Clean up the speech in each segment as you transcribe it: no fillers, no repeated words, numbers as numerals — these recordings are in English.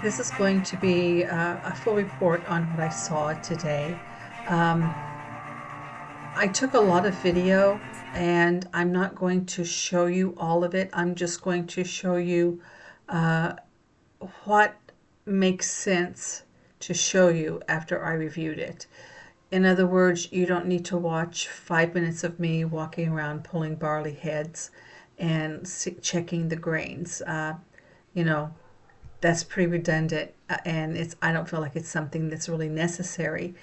This is going to be a full report on what I saw today. Um, I took a lot of video and I'm not going to show you all of it. I'm just going to show you uh, what makes sense to show you after I reviewed it. In other words, you don't need to watch 5 minutes of me walking around pulling barley heads and checking the grains. You know, that's pretty redundant, and I don't feel like it's something that's really necessary.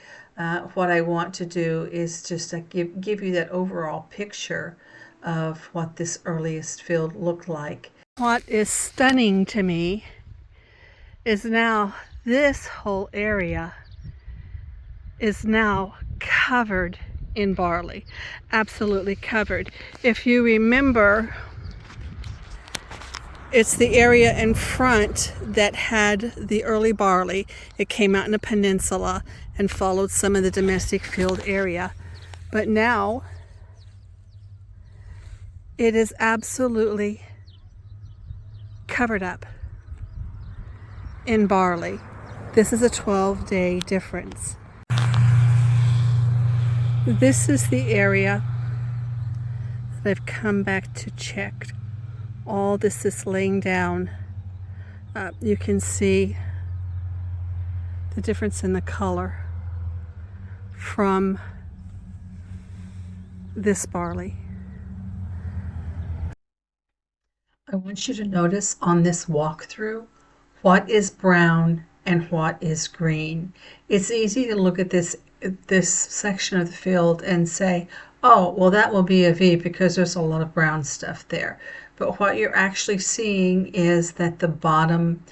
What I want to do is just give you that overall picture of what this earliest field looked like. What is stunning to me is now this whole area is now covered in barley, absolutely covered. If you remember, it's the area in front that had the early barley. It came out in a peninsula and followed some of the domestic field area. But now it is absolutely covered up in barley. This is a 12-day difference. This is the area that I've come back to check. All this is laying down. You can see the difference in the color from this barley. I want you to notice on this walkthrough what is brown and what is green. It's easy to look at this section of the field and say, oh, well, that will be a V because there's a lot of brown stuff there. But what you're actually seeing is that the bottom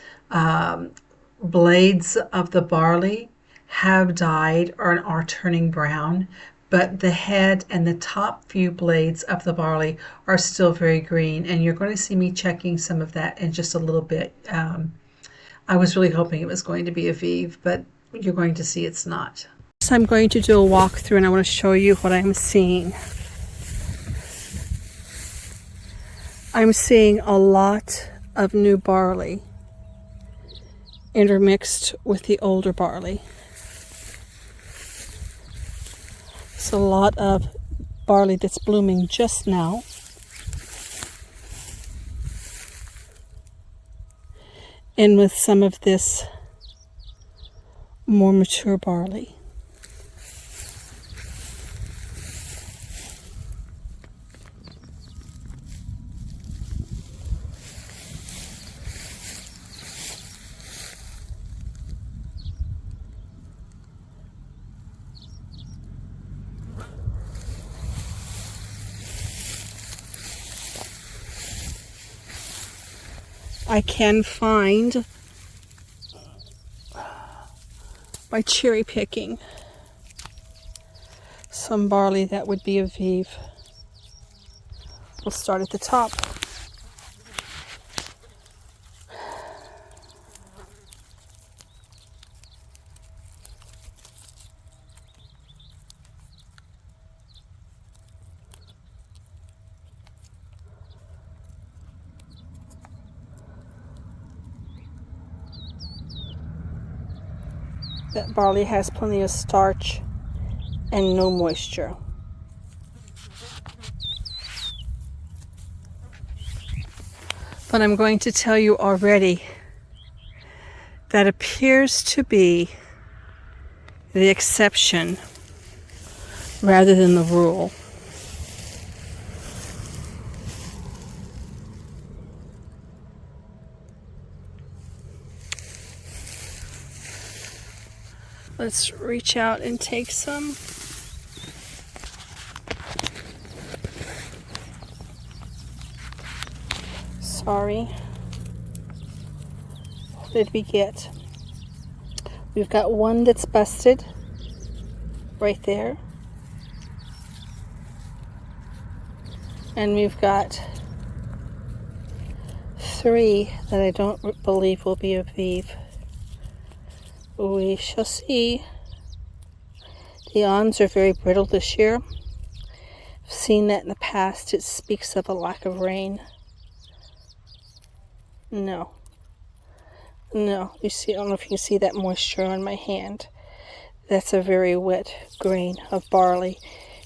blades of the barley have died or are turning brown, but the head and the top few blades of the barley are still very green, and you're going to see me checking some of that in just a little bit. I was really hoping it was going to be a Vive, but you're going to see it's not. So I'm going to do a walkthrough and I want to show you what I'm seeing. I'm seeing a lot of new barley intermixed with the older barley. It's a lot of barley that's blooming just now. And with some of this more mature barley. I can find by cherry picking some barley that would be a Vive. We'll start at the top. That barley has plenty of starch and no moisture. But I'm going to tell you already that appears to be the exception rather than the rule. Let's reach out and take some. Sorry. What did we get? We've got one that's busted right there. And we've got 3 that I don't believe will be a Vive. We shall see. The awns are very brittle this year. I've seen that in the past. It speaks of a lack of rain. No. No, you see, I don't know if you can see that moisture on my hand. That's a very wet grain of barley.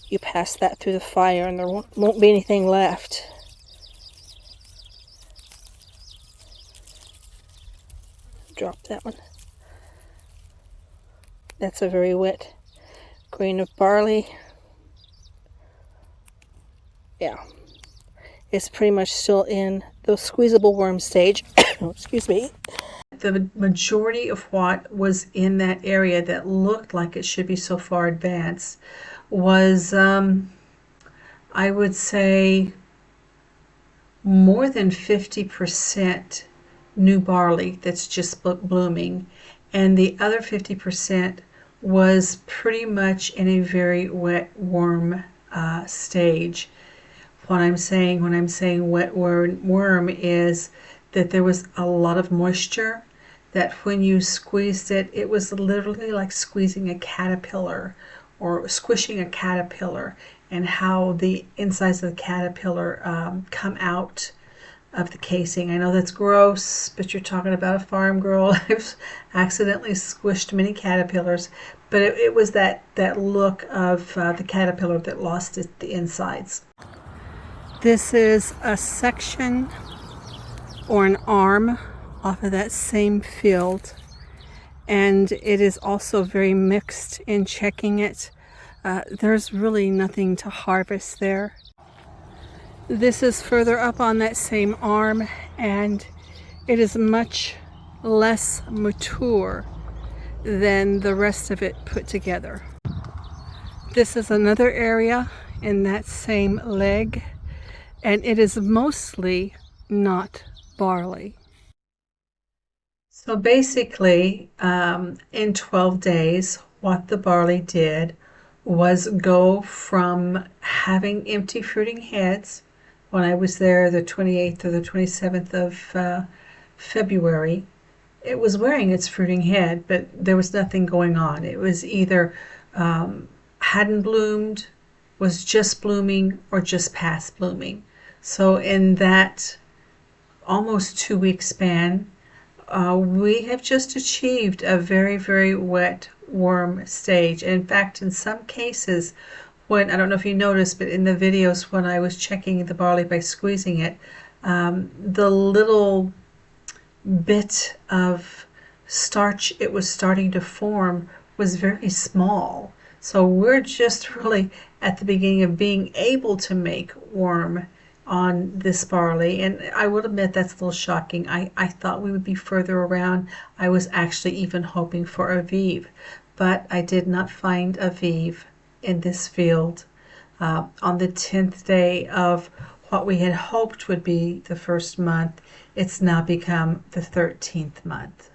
You pass that through the fire and there won't be anything left. Drop that one. That's a very wet grain of barley. Yeah, it's pretty much still in the squeezable worm stage. Excuse me. The majority of what was in that area that looked like it should be so far advanced was, I would say, more than 50% new barley that's just blooming, and the other 50% was pretty much in a very wet, warm stage. What I'm saying when I'm saying wet worm is that there was a lot of moisture, that when you squeezed it, it was literally like squeezing a caterpillar or squishing a caterpillar, and how the insides of the caterpillar come out of the casing. I know that's gross, but you're talking about a farm girl. I've accidentally squished many caterpillars, but it was that look of the caterpillar that lost the insides. This is a section or an arm off of that same field, and it is also very mixed in checking it. There's really nothing to harvest there. This is further up on that same arm, and it is much less mature than the rest of it put together. This is another area in that same leg, and it is mostly not barley. So basically, in 12 days, what the barley did was go from having empty fruiting heads when I was there the 28th or the 27th of February. It was wearing its fruiting head, but there was nothing going on. It was either hadn't bloomed, was just blooming, or just past blooming. So in that almost 2 week span, we have just achieved a very, very wet, warm stage. In fact, in some cases, when I don't know if you noticed, but in the videos when I was checking the barley by squeezing it, the little bit of starch it was starting to form was very small. So we're just really at the beginning of being able to make worm on this barley, and I will admit that's a little shocking. I thought we would be further around. I was actually even hoping for Aviv, but I did not find Aviv in this field. On the 10th day of what we had hoped would be the first month, it's now become the 13th month.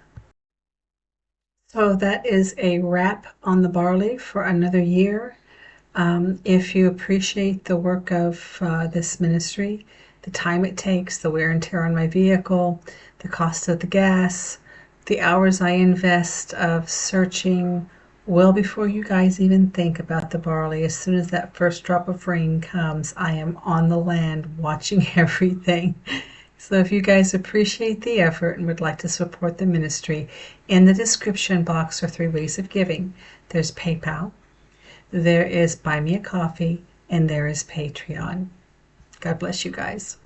So that is a wrap on the barley for another year. If you appreciate the work of this ministry, the time it takes, the wear and tear on my vehicle, the cost of the gas, the hours I invest of searching well before you guys even think about the barley. As soon as that first drop of rain comes, I am on the land watching everything. So if you guys appreciate the effort and would like to support the ministry, in the description box are 3 ways of giving. There's PayPal, there is Buy Me a Coffee, and there is Patreon. God bless you guys.